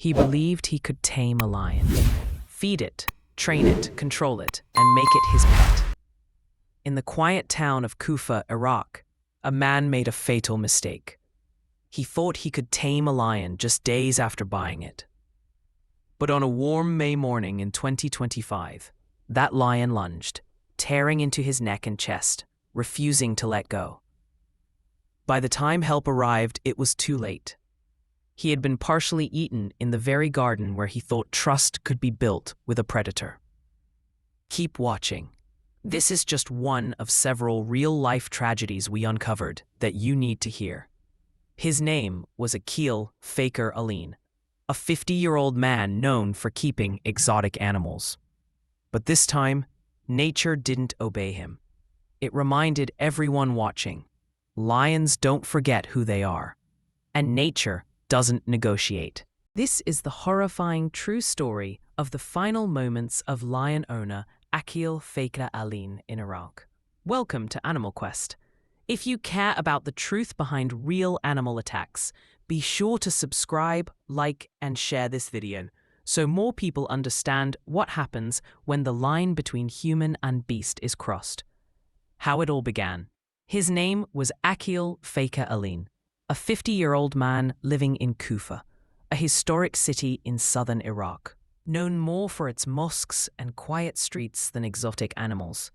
He believed he could tame a lion, feed it, train it, control it, and make it his pet. In the quiet town of Kufa, Iraq, a man made a fatal mistake. He thought he could tame a lion just days after buying it. But on a warm May morning in 2025, that lion lunged, tearing into his neck and chest, refusing to let go. By the time help arrived, it was too late. He had been partially eaten in the very garden where he thought trust could be built with a predator. Keep watching. This is just one of several real-life tragedies we uncovered that you need to hear. His name was Aqil Fakher, a 50-year-old man known for keeping exotic animals. But this time, nature didn't obey him. It reminded everyone watching, lions don't forget who they are, and nature doesn't negotiate. This is the horrifying true story of the final moments of lion owner Aqil Fakher in Iraq. Welcome to Animal Quest. If you care about the truth behind real animal attacks, be sure to subscribe, like, and share this video so more people understand what happens when the line between human and beast is crossed. How it all began. His name was Aqil Fakher, a 50-year-old man living in Kufa, a historic city in southern Iraq, known more for its mosques and quiet streets than exotic animals.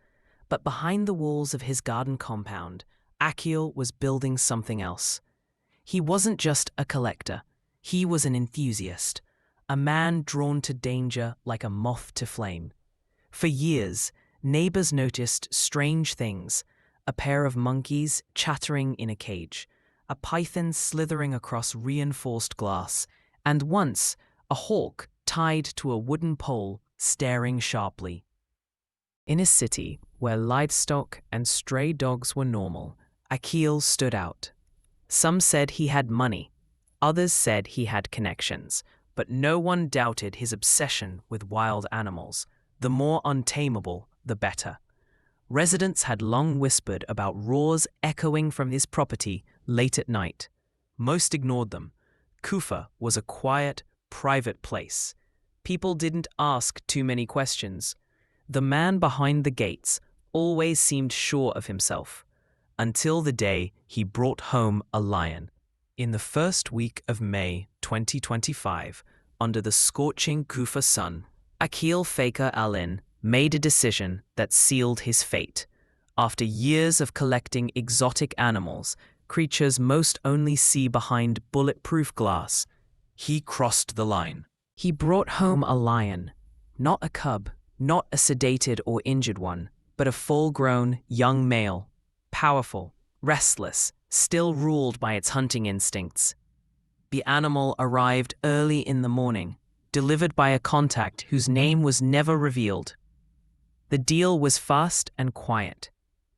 But behind the walls of his garden compound, Aqil was building something else. He wasn't just a collector, he was an enthusiast, a man drawn to danger like a moth to flame. For years, neighbors noticed strange things: a pair of monkeys chattering in a cage, a python slithering across reinforced glass, and once, a hawk tied to a wooden pole staring sharply. In a city where livestock and stray dogs were normal, Aqil stood out. Some said he had money, others said he had connections, but no one doubted his obsession with wild animals. The more untamable, the better. Residents had long whispered about roars echoing from his property late at night. Most ignored them. Kufa was a quiet, private place. People didn't ask too many questions. The man behind the gates always seemed sure of himself, until the day he brought home a lion. In the first week of May 2025, under the scorching Kufa sun, Aqil Fakher made a decision that sealed his fate. After years of collecting exotic animals, creatures most only see behind bulletproof glass, he crossed the line. He brought home a lion, not a cub, not a sedated or injured one, but a full-grown young male, powerful, restless, still ruled by its hunting instincts. The animal arrived early in the morning, delivered by a contact whose name was never revealed. The deal was fast and quiet,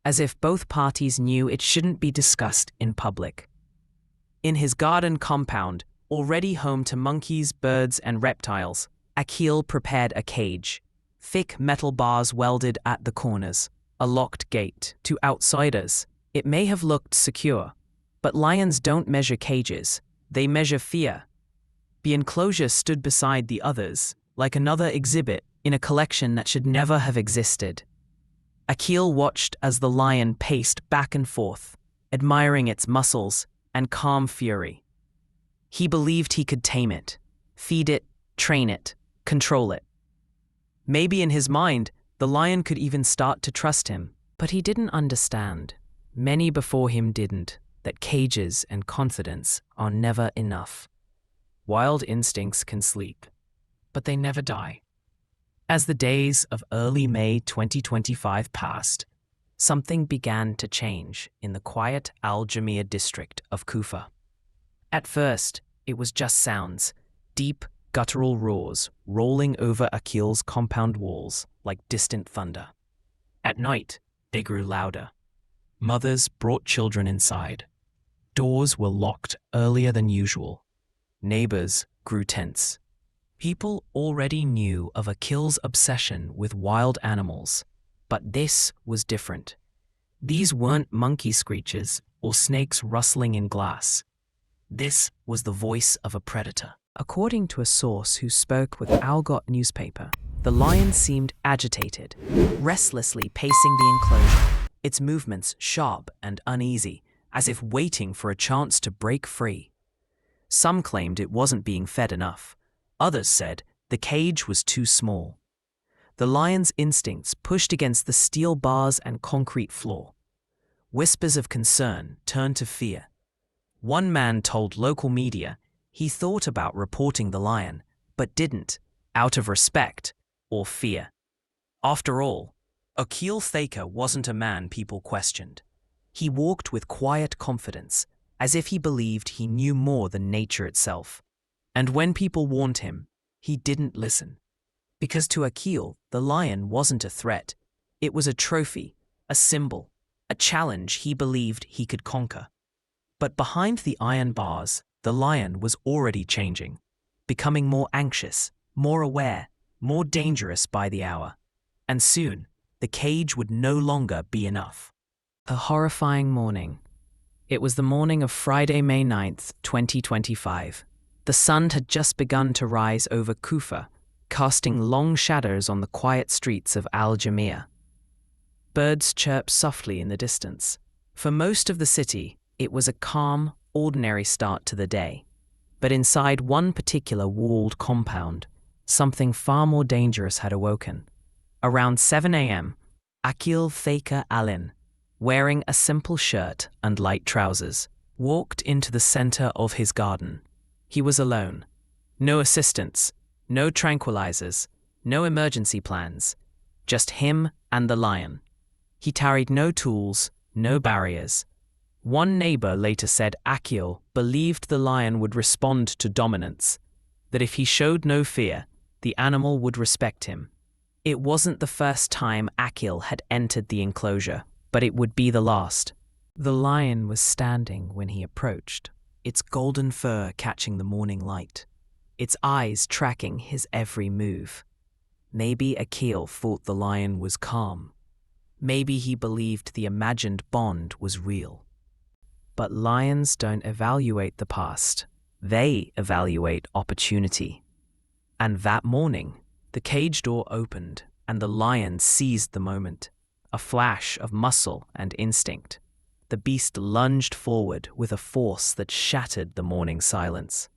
as if both parties knew it shouldn't be discussed in public. In his garden compound, already home to monkeys, birds, and reptiles, Aqil prepared a cage, thick metal bars welded at the corners, a locked gate. To outsiders, it may have looked secure, but lions don't measure cages, they measure fear. The enclosure stood beside the others, like another exhibit in a collection that should never have existed. Aqil watched as the lion paced back and forth, admiring its muscles and calm fury. He believed he could tame it, feed it, train it, control it. Maybe in his mind, the lion could even start to trust him. But he didn't understand, many before him didn't, that cages and confidence are never enough. Wild instincts can sleep, but they never die. As the days of early May 2025 passed, something began to change in the quiet Al-Jamia district of Kufa. At first, it was just sounds, deep, guttural roars rolling over Aqil's compound walls like distant thunder. At night, they grew louder. Mothers brought children inside. Doors were locked earlier than usual. Neighbors grew tense. People already knew of Aqil's obsession with wild animals, but this was different. These weren't monkey screeches or snakes rustling in glass. This was the voice of a predator, According to a source who spoke with Algot newspaper, the lion seemed agitated, restlessly pacing the enclosure, its movements sharp and uneasy, as if waiting for a chance to break free. Some claimed it wasn't being fed enough. Others said the cage was too small. The lion's instincts pushed against the steel bars and concrete floor. Whispers of concern turned to fear. One man told local media he thought about reporting the lion, but didn't, out of respect or fear. After all, Aqil Fakher wasn't a man people questioned. He walked with quiet confidence, as if he believed he knew more than nature itself. And when people warned him, he didn't listen. Because to Aqil, the lion wasn't a threat. It was a trophy, a symbol, a challenge he believed he could conquer. But behind the iron bars, the lion was already changing, becoming more anxious, more aware, more dangerous by the hour. And soon, the cage would no longer be enough. A horrifying morning. It was the morning of Friday, May 9th, 2025. The sun had just begun to rise over Kufa, casting long shadows on the quiet streets of Al-Jamia. Birds chirped softly in the distance. For most of the city, it was a calm, ordinary start to the day. But inside one particular walled compound, something far more dangerous had awoken. Around 7 a.m., Aqil Fakher Alin, wearing a simple shirt and light trousers, walked into the center of his garden. He was alone. No assistants, no tranquilizers, no emergency plans, just him and the lion. He carried no tools, no barriers. One neighbor later said Aqil believed the lion would respond to dominance, that if he showed no fear, the animal would respect him. It wasn't the first time Aqil had entered the enclosure, but it would be the last. The lion was standing when he approached, its golden fur catching the morning light, its eyes tracking his every move. Maybe Aqil thought the lion was calm. Maybe he believed the imagined bond was real. But lions don't evaluate the past. They evaluate opportunity. And that morning, the cage door opened and the lion seized the moment. A flash of muscle and instinct. The beast lunged forward with a force that shattered the morning silence.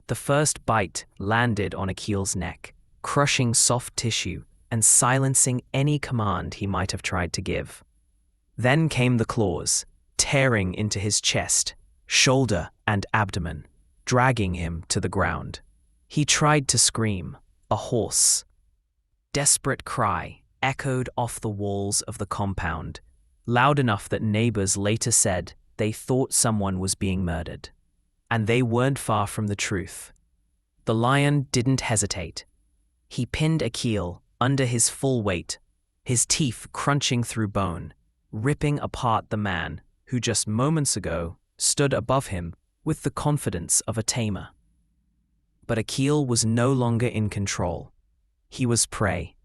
The first bite landed on Aqil's neck, crushing soft tissue and silencing any command he might have tried to give. Then came the claws, tearing into his chest, shoulder, and abdomen, dragging him to the ground. He tried to scream, a hoarse, desperate cry echoed off the walls of the compound, loud enough that neighbors later said they thought someone was being murdered. And they weren't far from the truth. The lion didn't hesitate. He pinned Aqil under his full weight, his teeth crunching through bone, ripping apart the man who just moments ago stood above him with the confidence of a tamer. But Aqil was no longer in control. He was prey.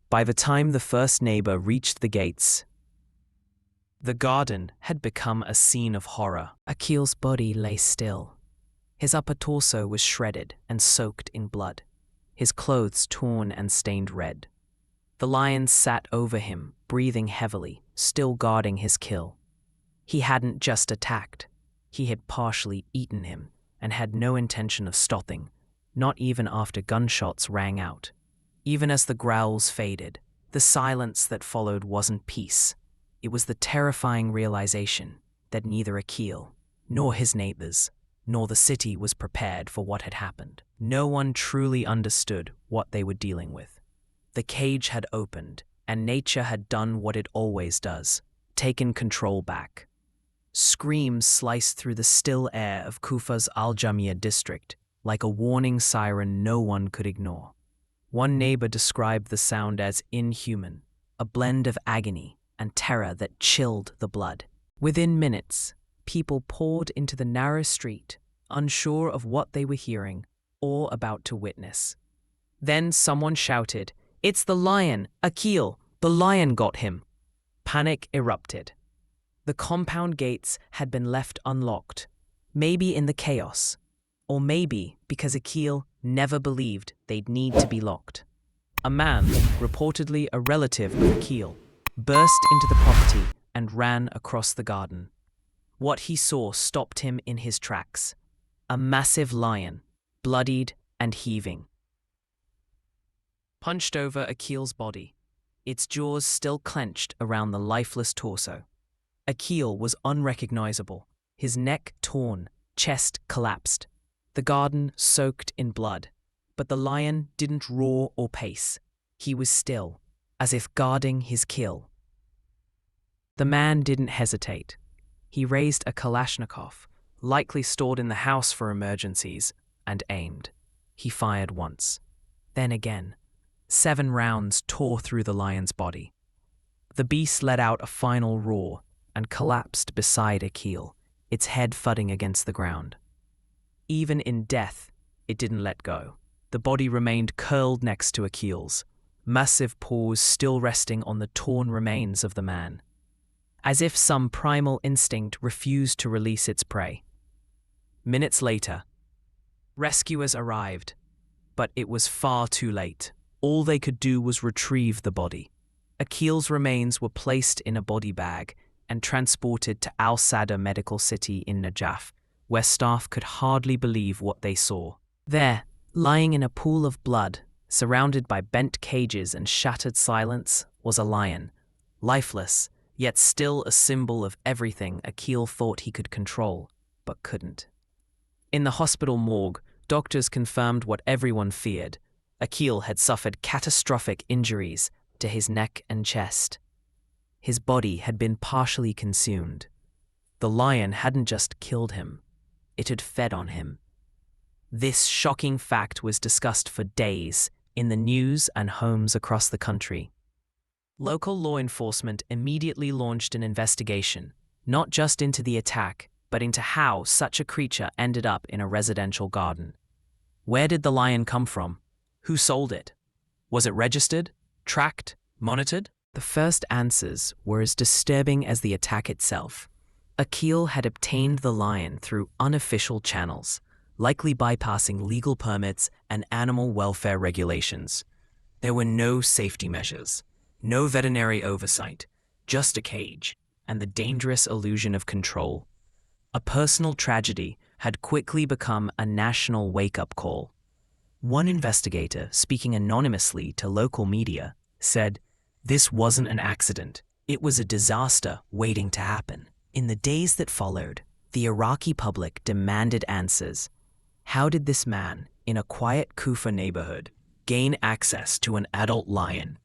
By the time the first neighbor reached the gates, the garden had become a scene of horror. Aqil's body lay still. His upper torso was shredded and soaked in blood, his clothes torn and stained red. The lion sat over him, breathing heavily, still guarding his kill. He hadn't just attacked. He had partially eaten him and had no intention of stopping, not even after gunshots rang out. Even as the growls faded, the silence that followed wasn't peace. It was the terrifying realization that neither Aqil, nor his neighbors, nor the city was prepared for what had happened. No one truly understood what they were dealing with. The cage had opened, and nature had done what it always does, taken control back. Screams sliced through the still air of Kufa's Al-Jamia district, like a warning siren no one could ignore. One neighbor described the sound as inhuman, a blend of agony and terror that chilled the blood. Within minutes, people poured into the narrow street, unsure of what they were hearing or about to witness. Then someone shouted, "It's the lion! Aqil! The lion got him!" Panic erupted. The compound gates had been left unlocked, maybe in the chaos. Or maybe because Aqil never believed they'd need to be locked. A man, reportedly a relative of Aqil, burst into the property and ran across the garden. What he saw stopped him in his tracks. A massive lion, bloodied and heaving, punched over Aqil's body, its jaws still clenched around the lifeless torso. Aqil was unrecognizable, his neck torn, chest collapsed. The garden soaked in blood, but the lion didn't roar or pace. He was still, as if guarding his kill. The man didn't hesitate. He raised a Kalashnikov, likely stored in the house for emergencies, and aimed. He fired once, then again. 7 rounds tore through the lion's body. The beast let out a final roar and collapsed beside Aqil, its head thudding against the ground. Even in death, it didn't let go. The body remained curled next to Aqil's, massive paws still resting on the torn remains of the man, as if some primal instinct refused to release its prey. Minutes later, rescuers arrived, but it was far too late. All they could do was retrieve the body. Aqil's remains were placed in a body bag and transported to Al-Sadr Medical City in Najaf, where staff could hardly believe what they saw. There, lying in a pool of blood, surrounded by bent cages and shattered silence, was a lion, lifeless, yet still a symbol of everything Aqil thought he could control, but couldn't. In the hospital morgue, doctors confirmed what everyone feared. Aqil had suffered catastrophic injuries to his neck and chest. His body had been partially consumed. The lion hadn't just killed him, it had fed on him. This shocking fact was discussed for days in the news and homes across the country. Local law enforcement immediately launched an investigation, not just into the attack, but into how such a creature ended up in a residential garden. Where did the lion come from? Who sold it? Was it registered, tracked, monitored? The first answers were as disturbing as the attack itself. Aqil had obtained the lion through unofficial channels, likely bypassing legal permits and animal welfare regulations. There were no safety measures, no veterinary oversight, just a cage and the dangerous illusion of control. A personal tragedy had quickly become a national wake-up call. One investigator, speaking anonymously to local media, said, "This wasn't an accident. It was a disaster waiting to happen." In the days that followed, the Iraqi public demanded answers. How did this man, in a quiet Kufa neighborhood, gain access to an adult lion?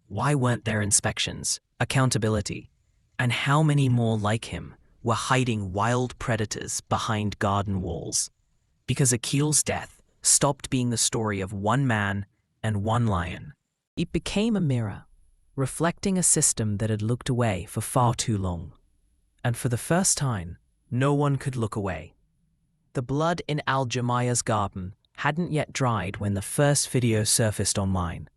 Why weren't there inspections, accountability? And how many more like him were hiding wild predators behind garden walls? Because Aqil's death stopped being the story of one man and one lion. It became a mirror, reflecting a system that had looked away for far too long. And for the first time, no one could look away. The blood in Al-Jamaya's garden hadn't yet dried when the first video surfaced online.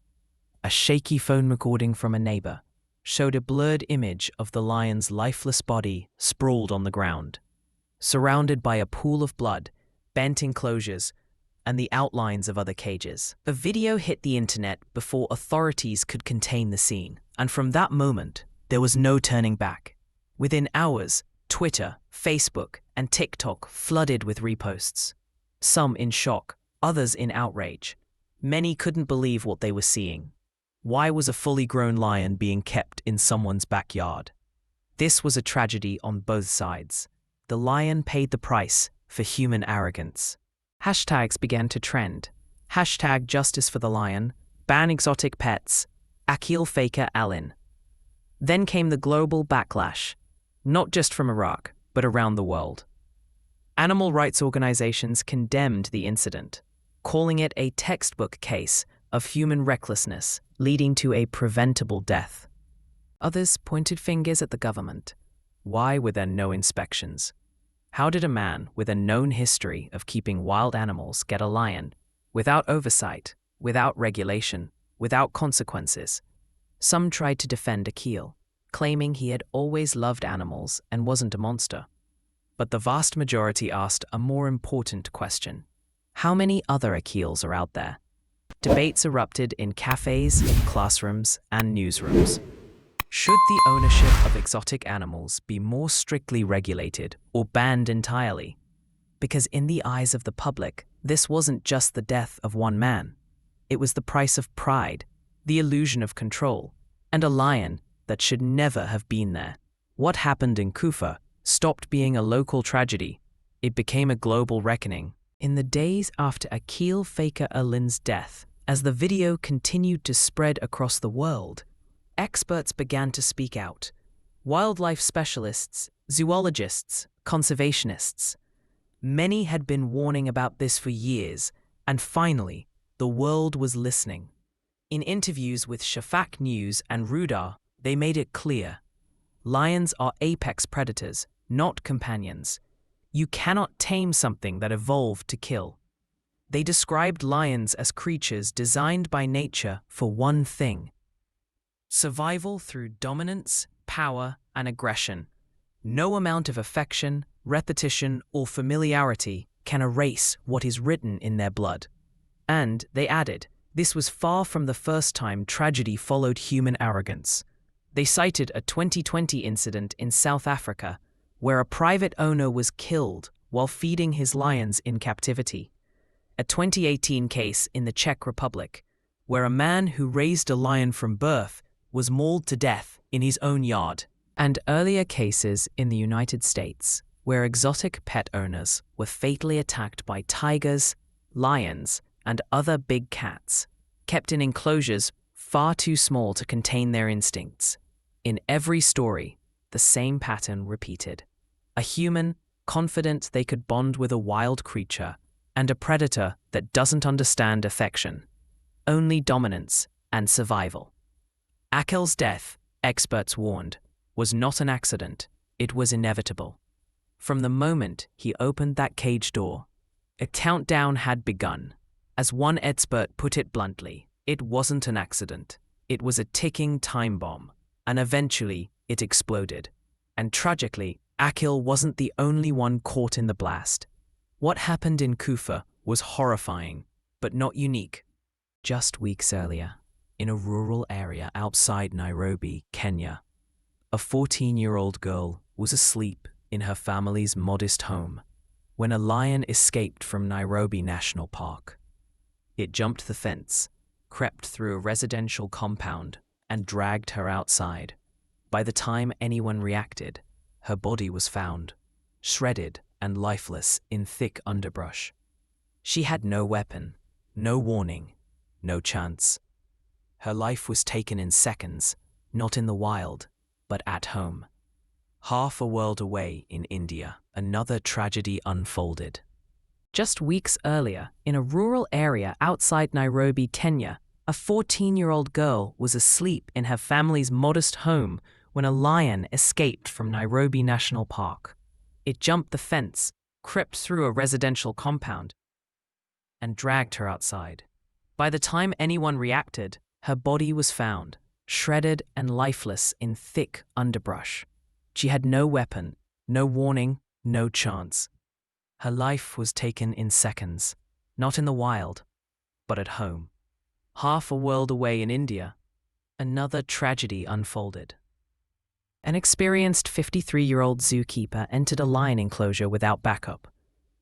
A shaky phone recording from a neighbor showed a blurred image of the lion's lifeless body sprawled on the ground, surrounded by a pool of blood, bent enclosures, and the outlines of other cages. The video hit the internet before authorities could contain the scene, and from that moment, there was no turning back. Within hours, Twitter, Facebook, and TikTok flooded with reposts. Some in shock, others in outrage. Many couldn't believe what they were seeing. Why was a fully grown lion being kept in someone's backyard? This was a tragedy on both sides. The lion paid the price for human arrogance. Hashtags began to trend. Hashtag justice for the lion, ban exotic pets, Aqil Fakher Alin. Then came the global backlash, not just from Iraq, but around the world. Animal rights organizations condemned the incident, calling it a textbook case of human recklessness leading to a preventable death. Others pointed fingers at the government. Why were there no inspections? How did a man with a known history of keeping wild animals get a lion without oversight, without regulation, without consequences? Some tried to defend Aqil, claiming he had always loved animals and wasn't a monster. But the vast majority asked a more important question. How many other Aqils are out there? Debates erupted in cafes, classrooms, and newsrooms. Should the ownership of exotic animals be more strictly regulated or banned entirely? Because in the eyes of the public, this wasn't just the death of one man. It was the price of pride, the illusion of control, and a lion that should never have been there. What happened in Kufa stopped being a local tragedy. It became a global reckoning. In the days after Aqil Fakher's death, as the video continued to spread across the world, experts began to speak out. Wildlife specialists, zoologists, conservationists. Many had been warning about this for years, and finally, the world was listening. In interviews with Shafak News and Rudar, they made it clear. Lions are apex predators, not companions. You cannot tame something that evolved to kill. They described lions as creatures designed by nature for one thing: survival through dominance, power, and aggression. No amount of affection, repetition, or familiarity can erase what is written in their blood. And, they added, this was far from the first time tragedy followed human arrogance. They cited a 2020 incident in South Africa where a private owner was killed while feeding his lions in captivity. A 2018 case in the Czech Republic where a man who raised a lion from birth was mauled to death in his own yard. And earlier cases in the United States where exotic pet owners were fatally attacked by tigers, lions, and other big cats, kept in enclosures far too small to contain their instincts. In every story, the same pattern repeated. A human, confident they could bond with a wild creature, and a predator that doesn't understand affection, only dominance and survival. Aqil's death, experts warned, was not an accident, it was inevitable. From the moment he opened that cage door, a countdown had begun. As one expert put it bluntly, it wasn't an accident, it was a ticking time bomb, and eventually it exploded. And tragically, Aqil wasn't the only one caught in the blast. What happened in Kufa was horrifying, but not unique. Just weeks earlier, in a rural area outside Nairobi, Kenya, a 14-year-old girl was asleep in her family's modest home when a lion escaped from Nairobi National Park. It jumped the fence, crept through a residential compound, and dragged her outside. By the time anyone reacted, her body was found, shredded and lifeless in thick underbrush. She had no weapon, no warning, no chance. Her life was taken in seconds, not in the wild, but at home. Half a world away in India, another tragedy unfolded. Just weeks earlier, in a rural area outside Nairobi, Kenya, a 14-year-old girl was asleep in her family's modest home when a lion escaped from Nairobi National Park. It jumped the fence, crept through a residential compound, and dragged her outside. By the time anyone reacted, her body was found, shredded and lifeless in thick underbrush. She had no weapon, no warning, no chance. Her life was taken in seconds, not in the wild, but at home. Half a world away in India, another tragedy unfolded. An experienced 53-year-old zookeeper entered a lion enclosure without backup.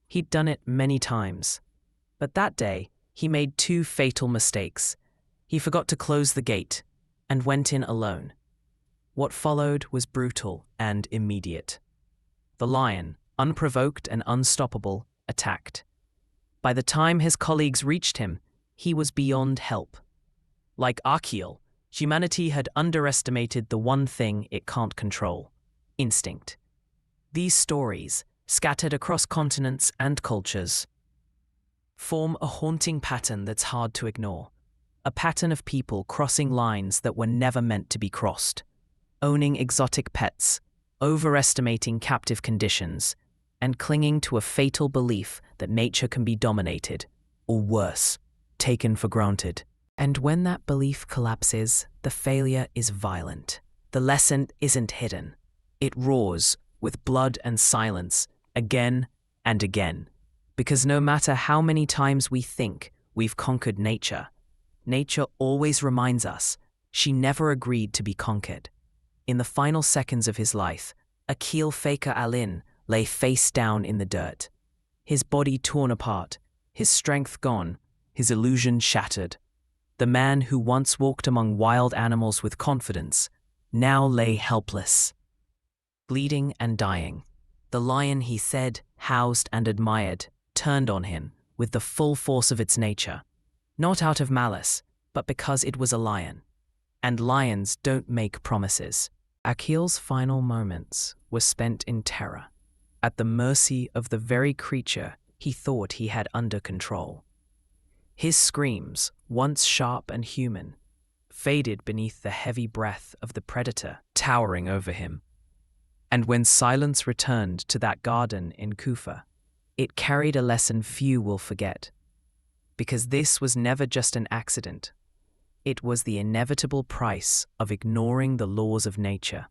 He'd done it many times. But that day, he made two fatal mistakes. He forgot to close the gate and went in alone. What followed was brutal and immediate. The lion, unprovoked and unstoppable, attacked. By the time his colleagues reached him, he was beyond help. Like Aqil, humanity had underestimated the one thing it can't control: instinct. These stories, scattered across continents and cultures, form a haunting pattern that's hard to ignore. A pattern of people crossing lines that were never meant to be crossed, owning exotic pets, overestimating captive conditions, and clinging to a fatal belief that nature can be dominated, or worse, taken for granted. And when that belief collapses, the failure is violent. The lesson isn't hidden. It roars with blood and silence, again and again. Because no matter how many times we think we've conquered nature, nature always reminds us she never agreed to be conquered. In the final seconds of his life, Aqil Fakher lay face down in the dirt. His body torn apart, his strength gone, his illusion shattered. The man who once walked among wild animals with confidence now lay helpless, bleeding and dying. The lion he said, housed and admired, turned on him with the full force of its nature, not out of malice, but because it was a lion. And lions don't make promises. Aqil's final moments were spent in terror, at the mercy of the very creature he thought he had under control. His screams, once sharp and human, faded beneath the heavy breath of the predator towering over him. And when silence returned to that garden in Kufa, it carried a lesson few will forget. Because this was never just an accident. It was the inevitable price of ignoring the laws of nature.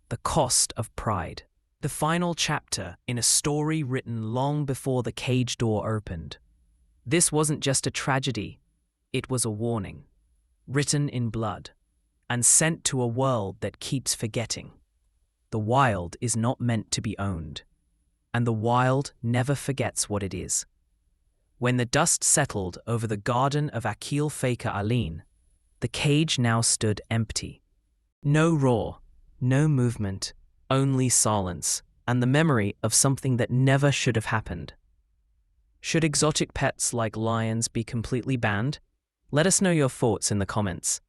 The cost of pride. The final chapter in a story written long before the cage door opened. This wasn't just a tragedy, it was a warning, written in blood, and sent to a world that keeps forgetting. The wild is not meant to be owned, and the wild never forgets what it is. When the dust settled over the garden of Aqil Fakher, the cage now stood empty. No roar, no movement, only silence, and the memory of something that never should have happened. Should exotic pets like lions be completely banned? Let us know your thoughts in the comments.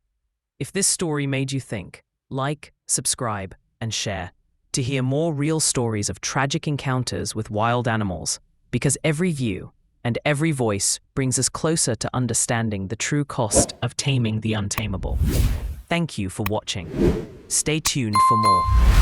If this story made you think, like, subscribe, and share to hear more real stories of tragic encounters with wild animals, because every view and every voice brings us closer to understanding the true cost of taming the untamable. Thank you for watching. Stay tuned for more.